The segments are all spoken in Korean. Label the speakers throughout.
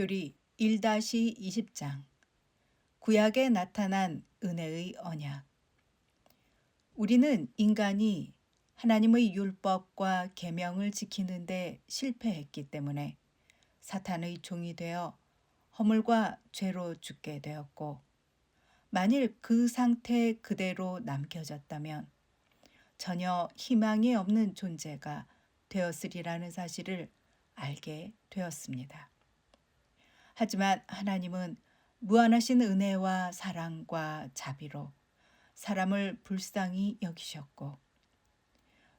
Speaker 1: 교리 1-20장 구약에 나타난 은혜의 언약. 우리는 인간이 하나님의 율법과 계명을 지키는데 실패했기 때문에 사탄의 종이 되어 허물과 죄로 죽게 되었고, 만일 그 상태 그대로 남겨졌다면 전혀 희망이 없는 존재가 되었으리라는 사실을 알게 되었습니다. 하지만 하나님은 무한하신 은혜와 사랑과 자비로 사람을 불쌍히 여기셨고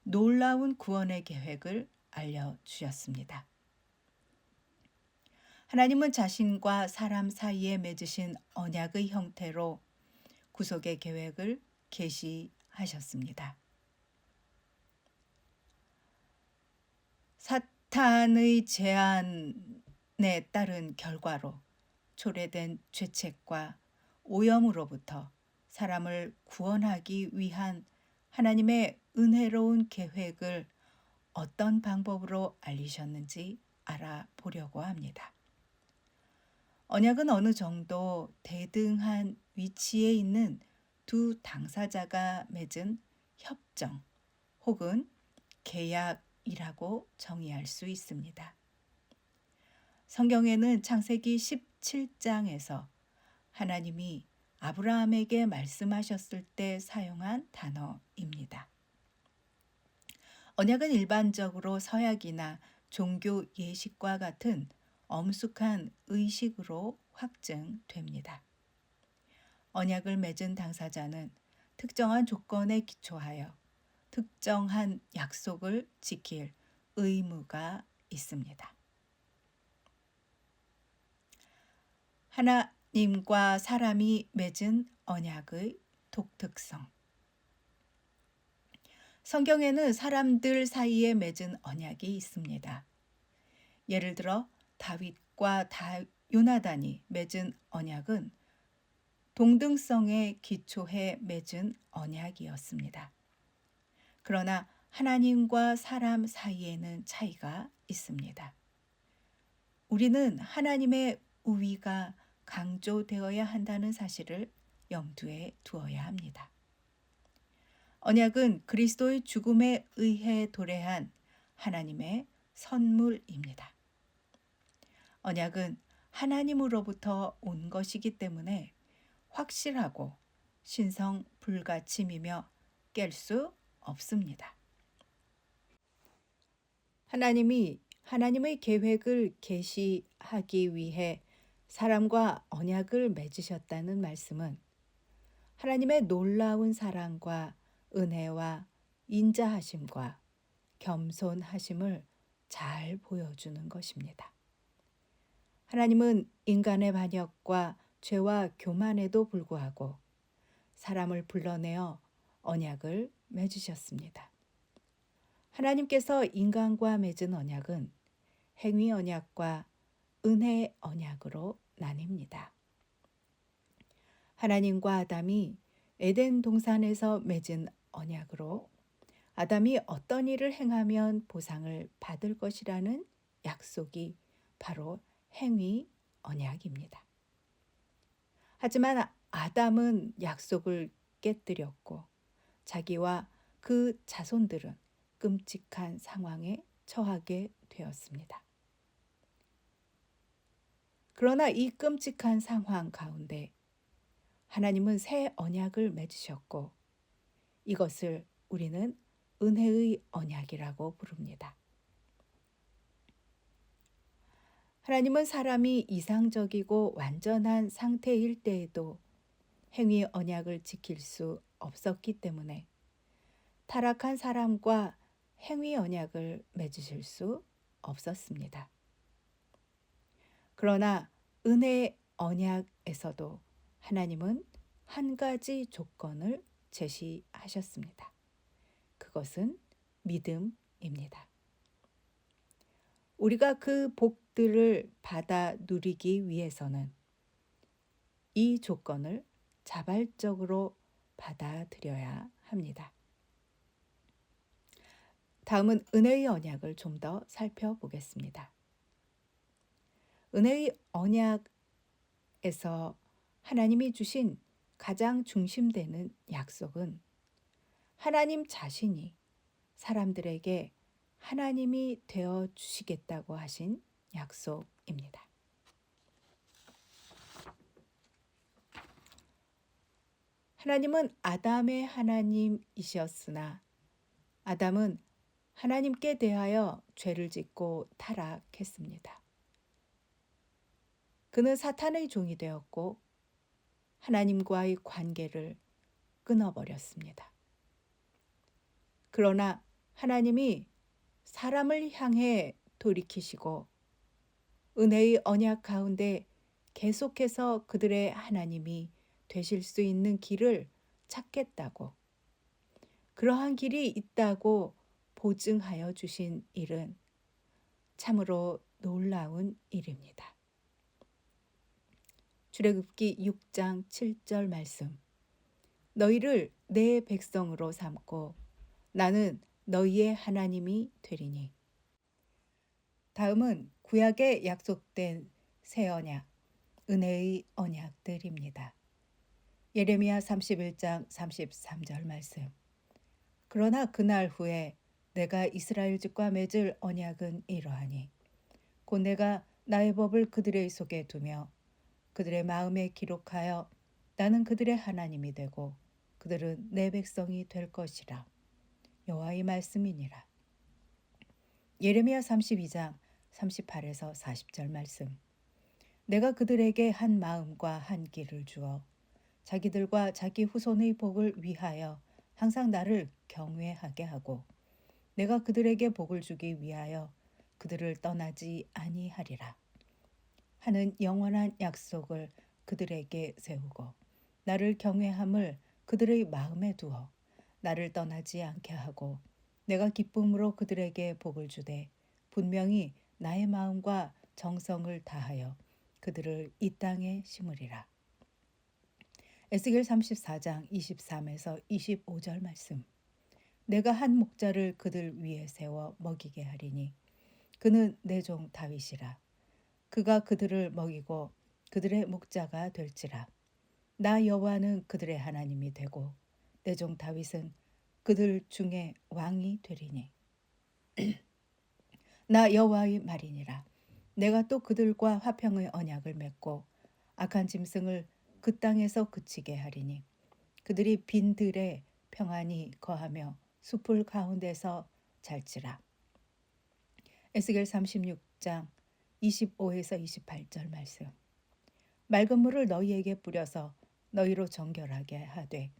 Speaker 1: 놀라운 구원의 계획을 알려주셨습니다. 하나님은 자신과 사람 사이에 맺으신 언약의 형태로 구속의 계획을 계시하셨습니다. 사탄의 제안에 따른 결과로 초래된 죄책과 오염으로부터 사람을 구원하기 위한 하나님의 은혜로운 계획을 어떤 방법으로 알리셨는지 알아보려고 합니다. 언약은 어느 정도 대등한 위치에 있는 두 당사자가 맺은 협정 혹은 계약이라고 정의할 수 있습니다. 성경에는 창세기 17장에서 하나님이 아브라함에게 말씀하셨을 때 사용한 단어입니다. 언약은 일반적으로 서약이나 종교 예식과 같은 엄숙한 의식으로 확증됩니다. 언약을 맺은 당사자는 특정한 조건에 기초하여 특정한 약속을 지킬 의무가 있습니다. 하나님과 사람이 맺은 언약의 독특성. 성경에는 사람들 사이에 맺은 언약이 있습니다. 예를 들어 다윗과 요나단이 맺은 언약은 동등성에 기초해 맺은 언약이었습니다. 그러나 하나님과 사람 사이에는 차이가 있습니다. 우리는 하나님의 우위가 강조되어야 한다는 사실을 염두에 두어야 합니다. 언약은 그리스도의 죽음에 의해 도래한 하나님의 선물입니다. 언약은 하나님으로부터 온 것이기 때문에 확실하고 신성 불가침이며 깰 수 없습니다. 하나님이 하나님의 계획을 계시하기 위해 사람과 언약을 맺으셨다는 말씀은 하나님의 놀라운 사랑과 은혜와 인자하심과 겸손하심을 잘 보여주는 것입니다. 하나님은 인간의 반역과 죄와 교만에도 불구하고 사람을 불러내어 언약을 맺으셨습니다. 하나님께서 인간과 맺은 언약은 행위 언약과 은혜 언약으로 나뉩니다. 하나님과 아담이 에덴 동산에서 맺은 언약으로 아담이 어떤 일을 행하면 보상을 받을 것이라는 약속이 바로 행위 언약입니다. 하지만 아담은 약속을 깨뜨렸고 자기와 그 자손들은 끔찍한 상황에 처하게 되었습니다. 그러나 이 끔찍한 상황 가운데 하나님은 새 언약을 맺으셨고 이것을 우리는 은혜의 언약이라고 부릅니다. 하나님은 사람이 이상적이고 완전한 상태일 때에도 행위 언약을 지킬 수 없었기 때문에 타락한 사람과 행위 언약을 맺으실 수 없었습니다. 그러나 은혜 언약에서도 하나님은 한 가지 조건을 제시하셨습니다. 그것은 믿음입니다. 우리가 그 복들을 받아 누리기 위해서는 이 조건을 자발적으로 받아들여야 합니다. 다음은 은혜의 언약을 좀 더 살펴보겠습니다. 은혜의 언약에서 하나님이 주신 가장 중심되는 약속은 하나님 자신이 사람들에게 하나님이 되어 주시겠다고 하신 약속입니다. 하나님은 아담의 하나님이셨으나 아담은 하나님께 대하여 죄를 짓고 타락했습니다. 그는 사탄의 종이 되었고 하나님과의 관계를 끊어버렸습니다. 그러나 하나님이 사람을 향해 돌이키시고 은혜의 언약 가운데 계속해서 그들의 하나님이 되실 수 있는 길을 찾겠다고, 그러한 길이 있다고 보증하여 주신 일은 참으로 놀라운 일입니다. 출애굽기 6장 7절 말씀. 너희를 내 백성으로 삼고 나는 너희의 하나님이 되리니. 다음은 구약에 약속된 새 언약, 은혜의 언약들입니다. 예레미야 31장 33절 말씀. 그러나 그날 후에 내가 이스라엘 집과 맺을 언약은 이러하니 곧 내가 나의 법을 그들의 속에 두며 그들의 마음에 기록하여 나는 그들의 하나님이 되고 그들은 내 백성이 될 것이라. 여호와의 말씀이니라. 예레미야 32장 38에서 40절 말씀. 내가 그들에게 한 마음과 한 길을 주어 자기들과 자기 후손의 복을 위하여 항상 나를 경외하게 하고 내가 그들에게 복을 주기 위하여 그들을 떠나지 아니하리라 하는 영원한 약속을 그들에게 세우고 나를 경외함을 그들의 마음에 두어 나를 떠나지 않게 하고 내가 기쁨으로 그들에게 복을 주되 분명히 나의 마음과 정성을 다하여 그들을 이 땅에 심으리라. 에스겔 34장 23에서 25절 말씀. 내가 한 목자를 그들 위에 세워 먹이게 하리니 그는 내 종 다윗이라. 그가 그들을 먹이고 그들의 목자가 될지라. 나 여호와는 그들의 하나님이 되고 내 종 다윗은 그들 중에 왕이 되리니. 나 여호와의 말이니라. 내가 또 그들과 화평의 언약을 맺고 악한 짐승을 그 땅에서 그치게 하리니 그들이 빈 들에 평안히 거하며 숲을 가운데서 잘지라. 에스겔 36장 25에서 28절 말씀. 맑은 물을 너희에게 뿌려서 너희로 정결하게 하되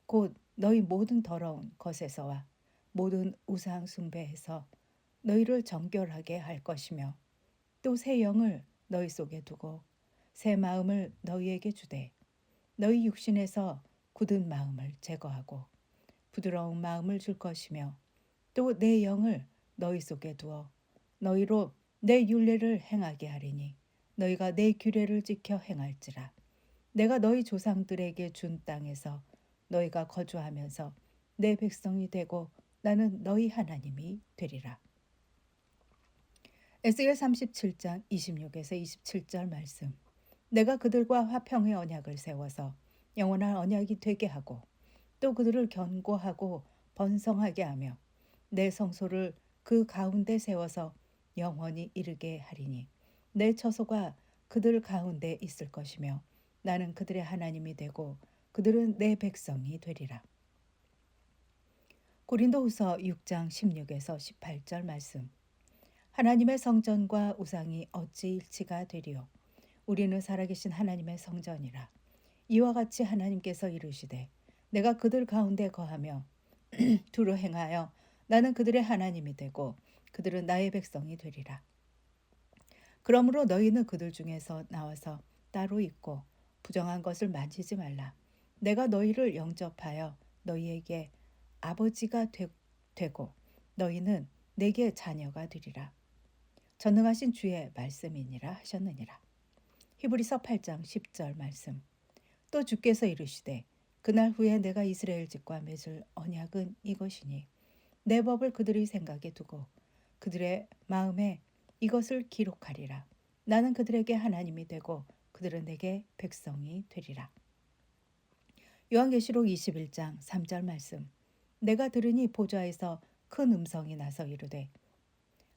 Speaker 1: 곧 너희 모든 더러운 것에서와 모든 우상 숭배에서 너희를 정결하게 할 것이며 또 새 영을 너희 속에 두고 새 마음을 너희에게 주되 너희 육신에서 굳은 마음을 제거하고 부드러운 마음을 줄 것이며 또 내 영을 너희 속에 두어 너희로 내 율례를 행하게 하리니 너희가 내 규례를 지켜 행할지라. 내가 너희 조상들에게 준 땅에서 너희가 거주하면서 내 백성이 되고 나는 너희 하나님이 되리라. 에스겔 37장 26에서 27절 말씀. 내가 그들과 화평의 언약을 세워서 영원한 언약이 되게 하고 또 그들을 견고하고 번성하게 하며 내 성소를 그 가운데 세워서 영원히 이르게 하리니 내 처소가 그들 가운데 있을 것이며 나는 그들의 하나님이 되고 그들은 내 백성이 되리라. 고린도후서 6장 16에서 18절 말씀. 하나님의 성전과 우상이 어찌 일치가 되리요? 우리는 살아계신 하나님의 성전이라. 이와 같이 하나님께서 이르시되 내가 그들 가운데 거하며 두루 행하여 나는 그들의 하나님이 되고 그들은 나의 백성이 되리라. 그러므로 너희는 그들 중에서 나와서 따로 있고 부정한 것을 만지지 말라. 내가 너희를 영접하여 너희에게 아버지가 되고 너희는 내게 자녀가 되리라. 전능하신 주의 말씀이니라 하셨느니라. 히브리서 8장 10절 말씀. 또 주께서 이르시되 그날 후에 내가 이스라엘 집과 맺을 언약은 이것이니 내 법을 그들의 생각에 두고 그들의 마음에 이것을 기록하리라. 나는 그들에게 하나님이 되고 그들은 내게 백성이 되리라. 요한계시록 21장 3절 말씀. 내가 들으니 보좌에서 큰 음성이 나서 이르되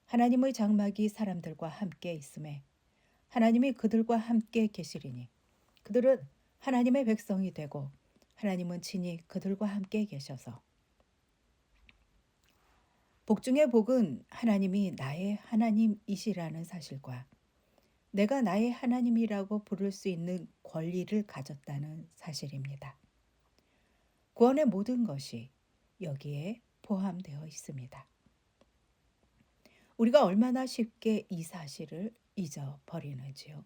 Speaker 1: 하나님의 장막이 사람들과 함께 있음에 하나님이 그들과 함께 계시리니 그들은 하나님의 백성이 되고 하나님은 친히 그들과 함께 계셔서. 복 중의 복은 하나님이 나의 하나님이시라는 사실과 내가 나의 하나님이라고 부를 수 있는 권리를 가졌다는 사실입니다. 구원의 모든 것이 여기에 포함되어 있습니다. 우리가 얼마나 쉽게 이 사실을 잊어버리는지요.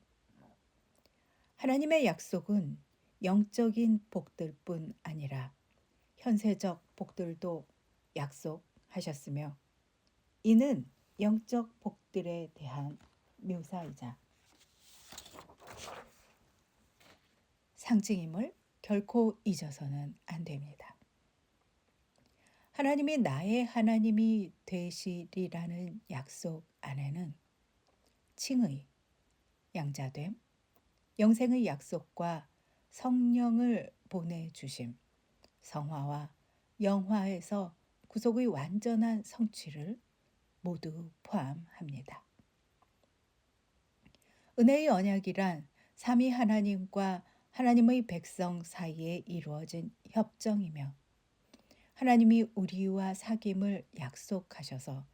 Speaker 1: 하나님의 약속은 영적인 복들뿐 아니라 현세적 복들도 약속하셨으며 이는 영적 복들에 대한 묘사이자 상징임을 결코 잊어서는 안 됩니다. 하나님이 나의 하나님이 되시리라는 약속 안에는 칭의, 양자됨, 영생의 약속과 성령을 보내주심, 성화와 영화에서 구속의 완전한 성취를 모두 포함합니다. 은혜의 언약이란 삼위 하나님과 하나님의 백성 사이에 이루어진 협정이며 하나님이 우리와 사귐을 약속하셔서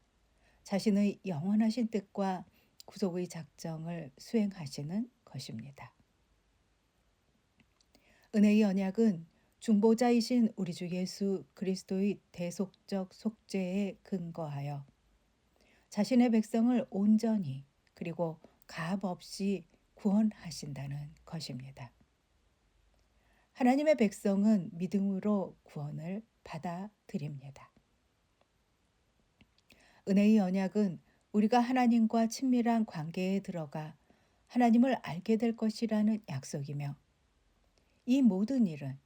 Speaker 1: 자신의 영원하신 뜻과 구속의 작정을 수행하시는 것입니다. 은혜의 언약은 중보자이신 우리 주 예수 그리스도의 대속적 속죄에 근거하여 자신의 백성을 온전히 그리고 가압 없이 구원하신다는 것입니다. 하나님의 백성은 믿음으로 구원을 받아들입니다. 은혜의 언약은 우리가 하나님과 친밀한 관계에 들어가 하나님을 알게 될 것이라는 약속이며 이 모든 일은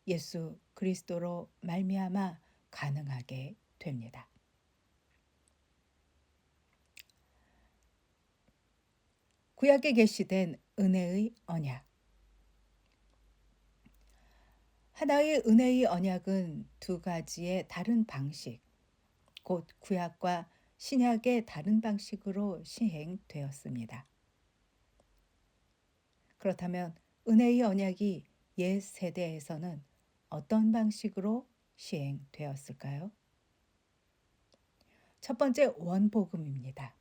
Speaker 1: 예수 그리스도로 말미암아 가능하게 됩니다. 구약에 계시된 은혜의 언약. 하나의 은혜의 언약은 두 가지의 다른 방식, 곧 구약과 신약의 다른 방식으로 시행되었습니다. 그렇다면 은혜의 언약이 옛 세대에서는 어떤 방식으로 시행되었을까요? 첫 번째 원복음입니다.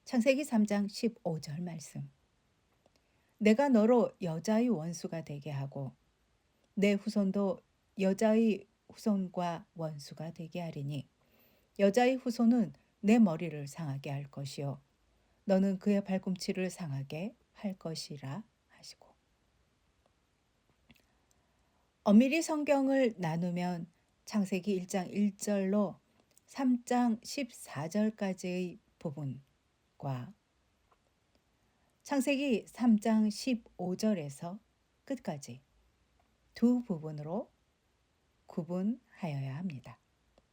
Speaker 1: 창세기 3장 15절 말씀. 내가 너로 여자의 원수가 되게 하고 내 후손도 여자의 후손과 원수가 되게 하리니 여자의 후손은 내 머리를 상하게 할 것이요 너는 그의 발꿈치를 상하게 할 것이라 하시고. 엄밀히 성경을 나누면 창세기 1장 1절로 3장 14절까지의 부분과 창세기 3장 15절에서 끝까지 두 부분으로 구분하여야 합니다.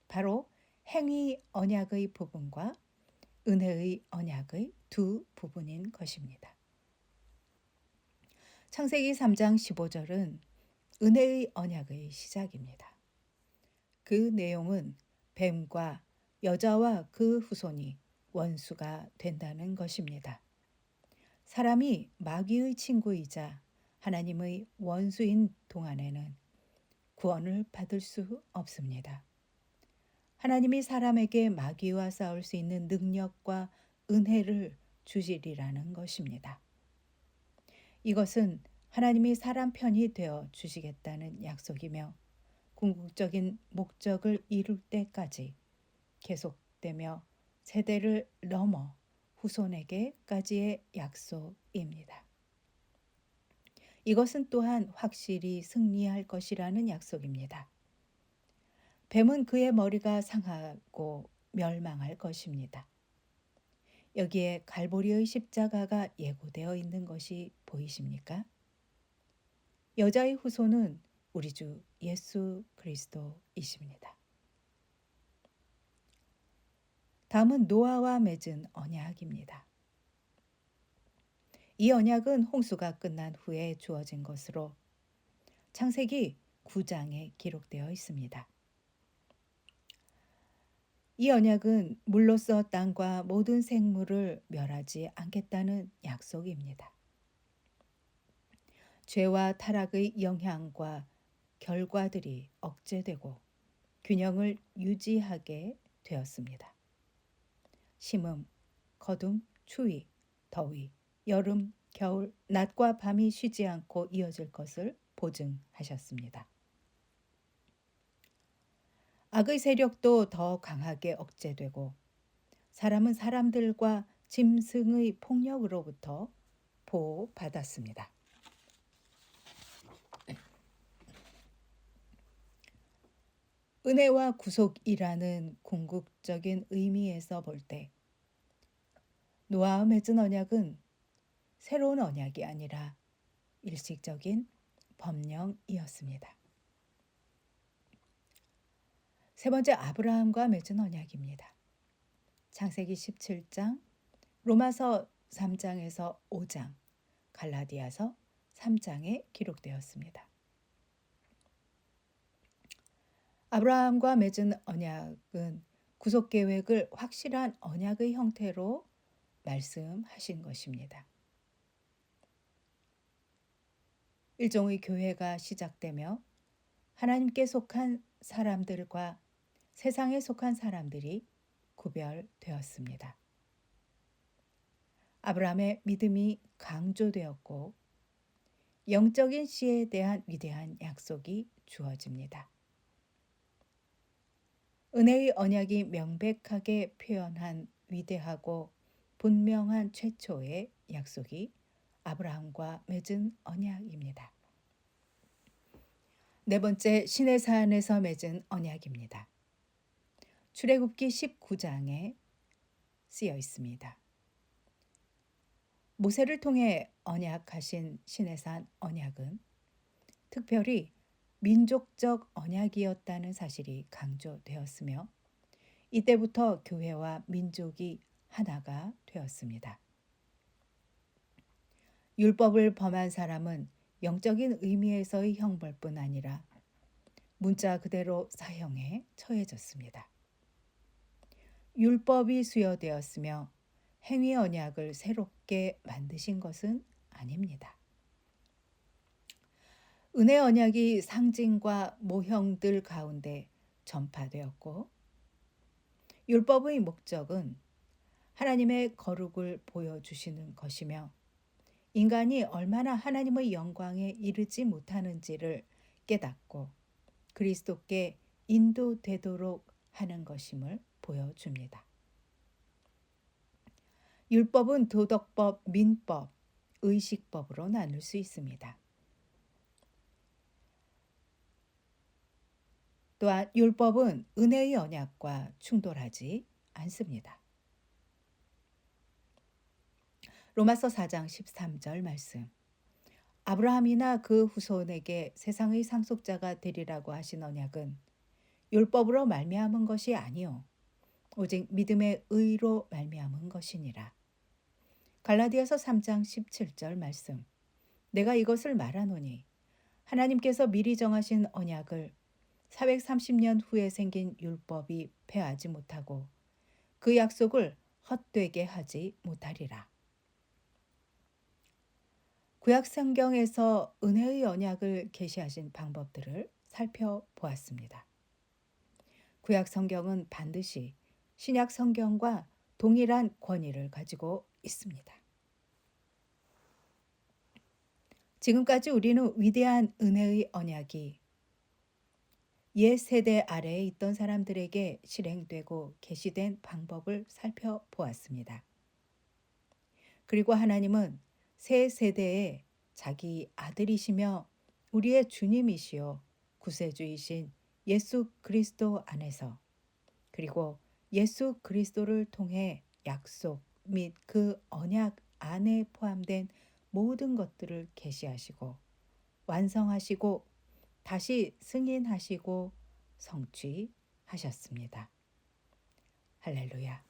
Speaker 1: 바로 행위 언약의 부분과 은혜의 언약의 두 부분인 것입니다. 창세기 3장 15절은 은혜의 언약의 시작입니다. 그 내용은 뱀과 여자와 그 후손이 원수가 된다는 것입니다. 사람이 마귀의 친구이자 하나님의 원수인 동안에는 구원을 받을 수 없습니다. 하나님이 사람에게 마귀와 싸울 수 있는 능력과 은혜를 주시리라는 것입니다. 이것은 하나님이 사람 편이 되어 주시겠다는 약속이며 궁극적인 목적을 이룰 때까지 계속되며 세대를 넘어 후손에게까지의 약속입니다. 이것은 또한 확실히 승리할 것이라는 약속입니다. 뱀은 그의 머리가 상하고 멸망할 것입니다. 여기에 갈보리의 십자가가 예고되어 있는 것이 보이십니까? 여자의 후손은 우리 주 예수 그리스도이십니다. 다음은 노아와 맺은 언약입니다. 이 언약은 홍수가 끝난 후에 주어진 것으로 창세기 9장에 기록되어 있습니다. 이 언약은 물로써 땅과 모든 생물을 멸하지 않겠다는 약속입니다. 죄와 타락의 영향과 결과들이 억제되고 균형을 유지하게 되었습니다. 심음, 거둠, 추위, 더위, 여름, 겨울, 낮과 밤이 쉬지 않고 이어질 것을 보증하셨습니다. 악의 세력도 더 강하게 억제되고 사람은 사람들과 짐승의 폭력으로부터 보호받았습니다. 은혜와 구속이라는 궁극적인 의미에서 볼 때 노아와 맺은 언약은 새로운 언약이 아니라 일시적인 법령이었습니다. 세 번째, 아브라함과 맺은 언약입니다. 창세기 17장, 로마서 3장에서 5장, 갈라디아서 3장에 기록되었습니다. 아브라함과 맺은 언약은 구속 계획을 확실한 언약의 형태로 말씀하신 것입니다. 일종의 교회가 시작되며 하나님께 속한 사람들과 세상에 속한 사람들이 구별되었습니다. 아브라함의 믿음이 강조되었고 영적인 씨에 대한 위대한 약속이 주어집니다. 은혜의 언약이 명백하게 표현한 위대하고 분명한 최초의 약속이 아브라함과 맺은 언약입니다. 네 번째, 시내산에서 맺은 언약입니다. 출애굽기 19장에 쓰여 있습니다. 모세를 통해 언약하신 시내산 언약은 특별히 민족적 언약이었다는 사실이 강조되었으며 이때부터 교회와 민족이 하나가 되었습니다. 율법을 범한 사람은 영적인 의미에서의 형벌뿐 아니라 문자 그대로 사형에 처해졌습니다. 율법이 수여되었으며 행위 언약을 새롭게 만드신 것은 아닙니다. 은혜 언약이 상징과 모형들 가운데 전파되었고 율법의 목적은 하나님의 거룩을 보여주시는 것이며 인간이 얼마나 하나님의 영광에 이르지 못하는지를 깨닫고 그리스도께 인도되도록 하는 것임을 보여줍니다. 율법은 도덕법, 민법, 의식법으로 나눌 수 있습니다. 또한 율법은 은혜의 언약과 충돌하지 않습니다. 로마서 4장 13절 말씀. 아브라함이나 그 후손에게 세상의 상속자가 되리라고 하신 언약은 율법으로 말미암은 것이 아니요 오직 믿음의 의로 말미암은 것이니라. 갈라디아서 3장 17절 말씀. 내가 이것을 말하노니 하나님께서 미리 정하신 언약을 430년 후에 생긴 율법이 폐하지 못하고 그 약속을 헛되게 하지 못하리라. 구약 성경에서 은혜의 언약을 계시하신 방법들을 살펴보았습니다. 구약 성경은 반드시 신약 성경과 동일한 권위를 가지고 있습니다. 지금까지 우리는 위대한 은혜의 언약이 옛 세대 아래에 있던 사람들에게 실행되고 계시된 방법을 살펴보았습니다. 그리고 하나님은 새 세대에 자기 아들이시며 우리의 주님이시요 구세주이신 예수 그리스도 안에서 그리고 예수 그리스도를 통해 약속 및 그 언약 안에 포함된 모든 것들을 계시하시고 완성하시고 다시 승인하시고 성취하셨습니다. 할렐루야.